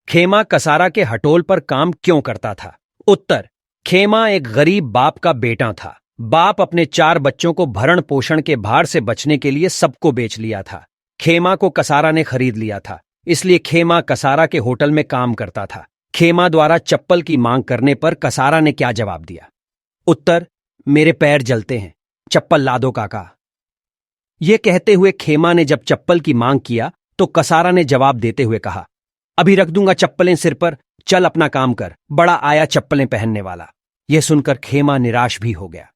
खेमा कसारा के हटोल पर काम क्यों करता था? उत्तर: खेमा एक गरीब बाप का बेटा था। बाप अपने 4 बच्चों को भरण पोषण के भार से बचने के लिए सबको बेच लिया था। खेमा को कसारा ने खरीद लिया था, इसलिए खेमा कसारा के होटल में काम करता था। खेमा द्वारा चप्पल की मांग करने पर कसारा ने क्या जवाब दिया? उत्तर: मेरे पैर जलते हैं, चप्पल ला दो काका। यह कहते हुए खेमा ने जब चप्पल की मांग किया तो कसारा ने जवाब देते हुए कहा, अभी रख दूंगा चप्पलें सिर पर, चल अपना काम कर, बड़ा आया चप्पलें पहनने वाला। यह सुनकर खेमा निराश भी हो गया।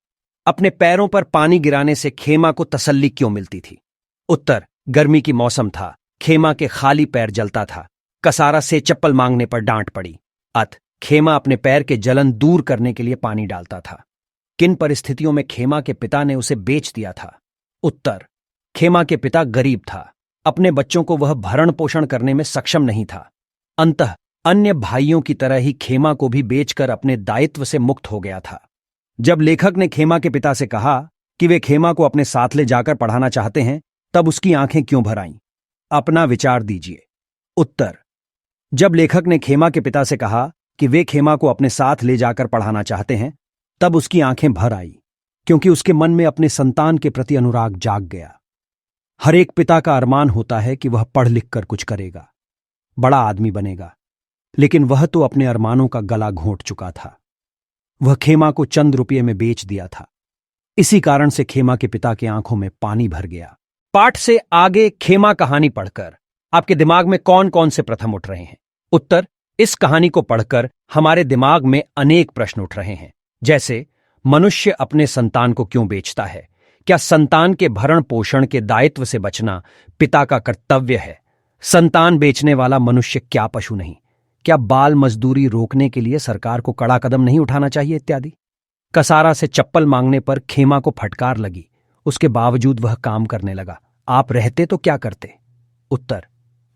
अपने पैरों पर पानी गिराने से खेमा को तसल्ली क्यों मिलती थी? उत्तर: गर्मी की मौसम था, खेमा के खाली पैर जलता था। कसारा से चप्पल मांगने पर डांट पड़ी। अत खेमा अपने पैर के जलन दूर करने के लिए पानी डालता था। किन परिस्थितियों में खेमा के पिता ने उसे बेच दिया था? उत्तर: खेमा के पिता गरीब था, अपने बच्चों को वह भरण पोषण करने में सक्षम नहीं था। अंततः अन्य भाइयों की तरह ही खेमा को भी बेचकर अपने दायित्व से मुक्त हो गया था। जब लेखक ने खेमा के पिता से कहा कि वे खेमा को अपने साथ ले जाकर पढ़ाना चाहते हैं, तब उसकी आंखें क्यों भर आईं? अपना विचार दीजिए। उत्तर: जब लेखक ने खेमा के पिता से कहा कि वे खेमा को अपने साथ ले जाकर पढ़ाना चाहते हैं, तब उसकी आंखें भर आई, क्योंकि उसके मन में अपने संतान के प्रति अनुराग जाग गया। हर एक पिता का अरमान होता है कि वह पढ़ लिख कर कुछ करेगा, बड़ा आदमी बनेगा, लेकिन वह तो अपने अरमानों का गला घोंट चुका था। वह खेमा को चंद रुपये में बेच दिया था। इसी कारण से खेमा के पिता की आंखों में पानी भर गया। पाठ से आगे खेमा कहानी पढ़कर आपके दिमाग में कौन कौन से प्रश्न उठ रहे हैं? उत्तर: इस कहानी को पढ़कर हमारे दिमाग में अनेक प्रश्न उठ रहे हैं, जैसे मनुष्य अपने संतान को क्यों बेचता है? क्या संतान के भरण पोषण के दायित्व से बचना पिता का कर्तव्य है? संतान बेचने वाला मनुष्य क्या पशु नहीं? क्या बाल मजदूरी रोकने के लिए सरकार को कड़ा कदम नहीं उठाना चाहिए? इत्यादि। कसारा से चप्पल मांगने पर खेमा को फटकार लगी, उसके बावजूद वह काम करने लगा। आप रहते तो क्या करते? उत्तर: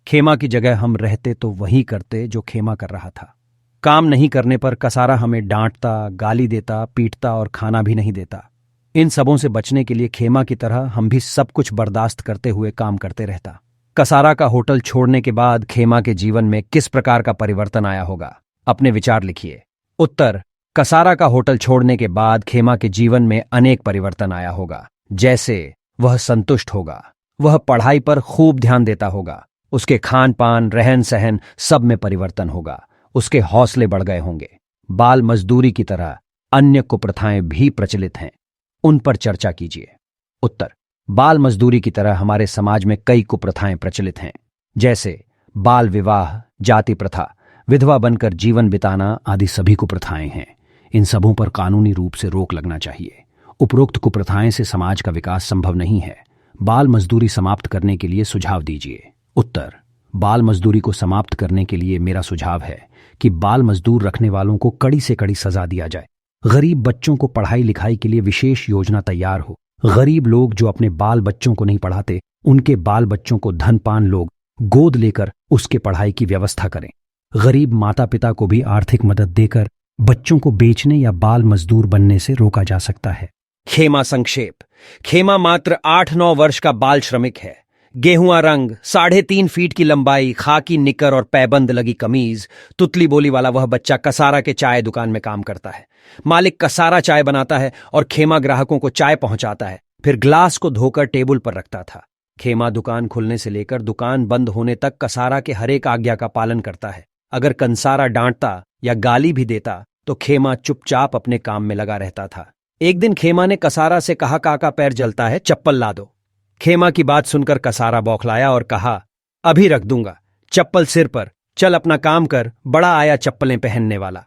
खेमा की जगह हम रहते तो वही करते जो खेमा कर रहा था। काम नहीं करने पर कसारा हमें डांटता, गाली देता, पीटता और खाना भी नहीं देता। इन सबों से बचने के लिए खेमा की तरह हम भी सब कुछ बर्दाश्त करते हुए काम करते रहता। कसारा का होटल छोड़ने के बाद खेमा के जीवन में किस प्रकार का परिवर्तन आया होगा? अपने विचार लिखिए। उत्तर: कसारा का होटल छोड़ने के बाद खेमा के जीवन में अनेक परिवर्तन आया होगा, जैसे वह संतुष्ट होगा, वह पढ़ाई पर खूब ध्यान देता होगा, उसके खान पान, रहन सहन सब में परिवर्तन होगा, उसके हौसले बढ़ गए होंगे। बाल मजदूरी की तरह अन्य कुप्रथाएं भी प्रचलित हैं, उन पर चर्चा कीजिए। उत्तर: बाल मजदूरी की तरह हमारे समाज में कई कुप्रथाएं प्रचलित हैं, जैसे बाल विवाह, जाति प्रथा, विधवा बनकर जीवन बिताना आदि सभी कुप्रथाएं हैं। इन सबों पर कानूनी रूप से रोक लगना चाहिए। उपरोक्त कुप्रथाएं से समाज का विकास संभव नहीं है। बाल मजदूरी समाप्त करने के लिए सुझाव दीजिए। उत्तर: बाल मजदूरी को समाप्त करने के लिए मेरा सुझाव है कि बाल मजदूर रखने वालों को कड़ी से कड़ी सजा दिया जाए। गरीब बच्चों को पढ़ाई लिखाई के लिए विशेष योजना तैयार हो। गरीब लोग जो अपने बाल बच्चों को नहीं पढ़ाते, उनके बाल बच्चों को धनपान लोग गोद लेकर उसके पढ़ाई की व्यवस्था करें। गरीब माता पिता को भी आर्थिक मदद देकर बच्चों को बेचने या बाल मजदूर बनने से रोका जा सकता है। खेमा संक्षेप: खेमा मात्र 8-9 वर्ष का बाल श्रमिक है। गेहुआ रंग, 3.5 फीट की लंबाई, खाकी निकर और पैबंद लगी कमीज, तुतली बोली वाला वह बच्चा कसारा के चाय दुकान में काम करता है। मालिक कसारा चाय बनाता है और खेमा ग्राहकों को चाय पहुंचाता है, फिर ग्लास को धोकर टेबल पर रखता था। खेमा दुकान खुलने से लेकर दुकान बंद होने तक कसारा के हर एक आज्ञा का पालन करता है। अगर कंसारा डांटता या गाली भी देता तो खेमा चुपचाप अपने काम में लगा रहता था। एक दिन खेमा ने कसारा से कहा, काका पैर जलता है, चप्पल ला दो। खेमा की बात सुनकर कसारा बौखलाया और कहा, अभी रख दूंगा, चप्पल सिर पर, चल अपना काम कर, बड़ा आया चप्पलें पहनने वाला।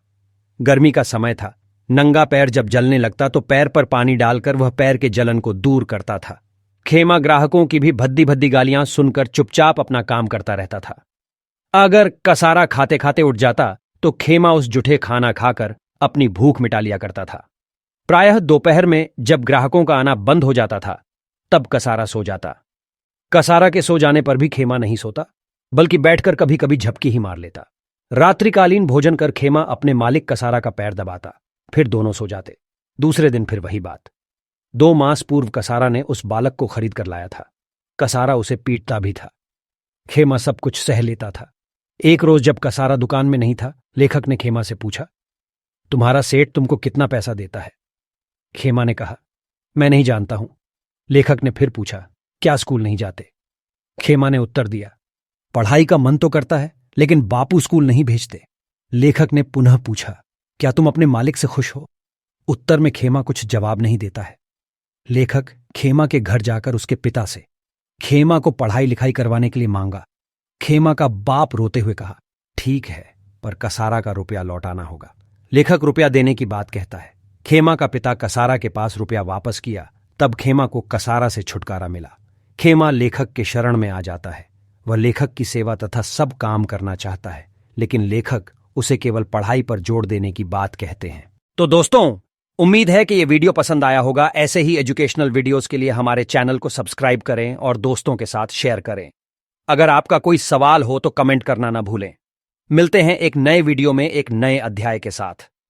गर्मी का समय था। नंगा पैर जब जलने लगता तो पैर पर पानी डालकर वह पैर के जलन को दूर करता था। खेमा ग्राहकों की भी भद्दी भद्दी गालियां सुनकर चुपचाप अपना काम करता रहता था। अगर कसारा खाते खाते उठ जाता तो खेमा उस जुठे खाना खाकर अपनी भूख मिटा लिया करता था। प्रायः दोपहर में जब ग्राहकों का आना बंद हो जाता था तब कसारा सो जाता। कसारा के सो जाने पर भी खेमा नहीं सोता, बल्कि बैठकर कभी कभी झपकी ही मार लेता। रात्रिकालीन भोजन कर खेमा अपने मालिक कसारा का पैर दबाता, फिर दोनों सो जाते। दूसरे दिन फिर वही बात। 2 मास पूर्व कसारा ने उस बालक को खरीद कर लाया था। कसारा उसे पीटता भी था। खेमा सब कुछ सह लेता था। एक रोज जब कसारा दुकान में नहीं था, लेखक ने खेमा से पूछा, तुम्हारा सेठ तुमको कितना पैसा देता है? खेमा ने कहा, मैं नहीं जानता हूं। लेखक ने फिर पूछा, क्या स्कूल नहीं जाते? खेमा ने उत्तर दिया, पढ़ाई का मन तो करता है, लेकिन बापू स्कूल नहीं भेजते। लेखक ने पुनः पूछा, क्या तुम अपने मालिक से खुश हो? उत्तर में खेमा कुछ जवाब नहीं देता है। लेखक खेमा के घर जाकर उसके पिता से खेमा को पढ़ाई लिखाई करवाने के लिए मांगा। खेमा का बाप रोते हुए कहा, ठीक है, पर कसारा का रुपया लौटाना होगा। लेखक रुपया देने की बात कहता है। खेमा का पिता कसारा के पास रुपया वापस किया, तब खेमा को कसारा से छुटकारा मिला। खेमा लेखक के शरण में आ जाता है। वह लेखक की सेवा तथा सब काम करना चाहता है, लेकिन लेखक उसे केवल पढ़ाई पर जोर देने की बात कहते हैं। तो दोस्तों, उम्मीद है कि ये वीडियो पसंद आया होगा। ऐसे ही एजुकेशनल वीडियोस के लिए हमारे चैनल को सब्सक्राइब करें और दोस्तों के साथ शेयर करें। अगर आपका कोई सवाल हो तो कमेंट करना ना भूलें। मिलते हैं एक नए वीडियो में एक नए अध्याय के साथ।